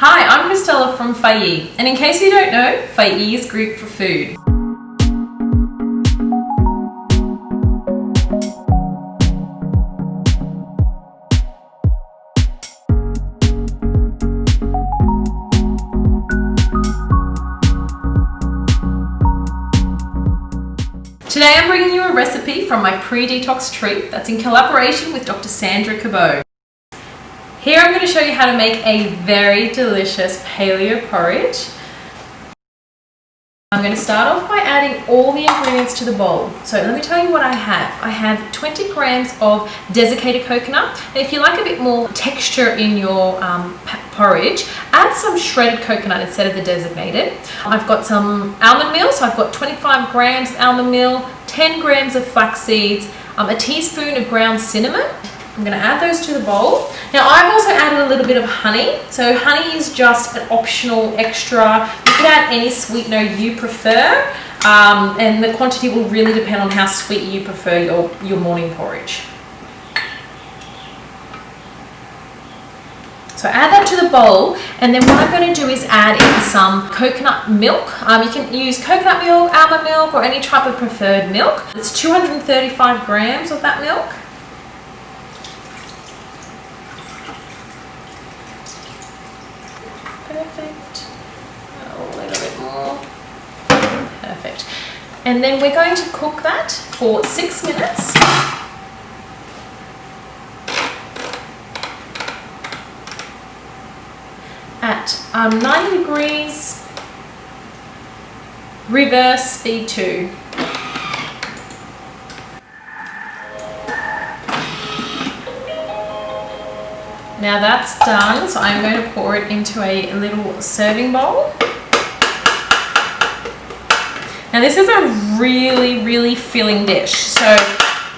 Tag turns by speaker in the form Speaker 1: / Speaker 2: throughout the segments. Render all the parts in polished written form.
Speaker 1: Hi, I'm Christella from Fai, and in case you don't know, Fai is Greek for food. Today I'm bringing you a recipe from my pre-detox treat that's in collaboration with Dr. Sandra Cabot. Here I'm going to show you how to make a very delicious paleo porridge. I'm going to start off by adding all the ingredients to the bowl. So let me tell you what I have. I have 20 grams of desiccated coconut. And if you like a bit more texture in your porridge, add some shredded coconut instead of the designated. I've got some almond meal, so I've got 25 grams of almond meal, 10 grams of flax seeds, a teaspoon of ground cinnamon. I'm going to add those to the bowl. Now I've also added a little bit of honey. So honey is just an optional extra. You can add any sweetener you prefer, and the quantity will really depend on how sweet you prefer your morning porridge. So add that to the bowl, and then what I'm going to do is add in some coconut milk. You can use coconut milk, almond milk, or any type of preferred milk. It's 235 grams of that milk. Perfect. A little bit more. Perfect. And then we're going to cook that for 6 minutes. At 90 degrees, reverse speed 2. Now that's done, so I'm going to pour it into a little serving bowl. Now this is a really filling dish. So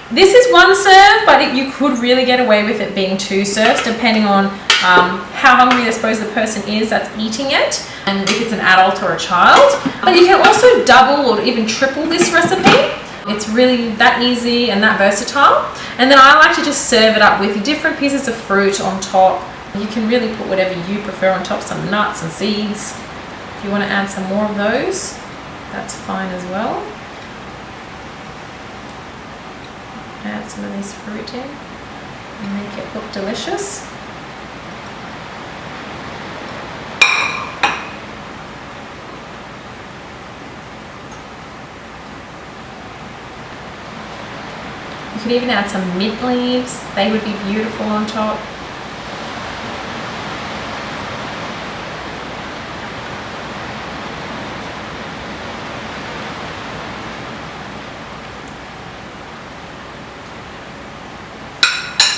Speaker 1: this is one serve, but you could really get away with it being 2 serves, depending on how hungry I suppose the person is that's eating it, and if it's an adult or a child. But you can also double or even triple this recipe. It's really that easy and that versatile. And then I like to just serve it up with different pieces of fruit on top. You can really put whatever you prefer on top, some nuts and seeds. If you want to add some more of those, that's fine as well. Add some of this fruit in and make it look delicious. You could even add some mint leaves. They would be beautiful on top.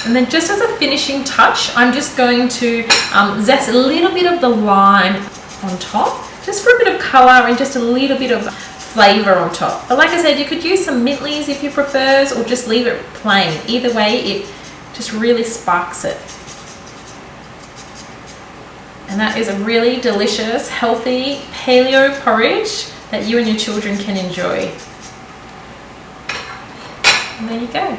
Speaker 1: And then just as a finishing touch, I'm just going to zest a little bit of the lime on top, just for a bit of colour and just a little bit of flavour on top. But like I said, you could use some mint leaves if you prefer, or just leave it plain. Either way, it just really sparks it. And that is a really delicious, healthy paleo porridge that you and your children can enjoy. And there you go.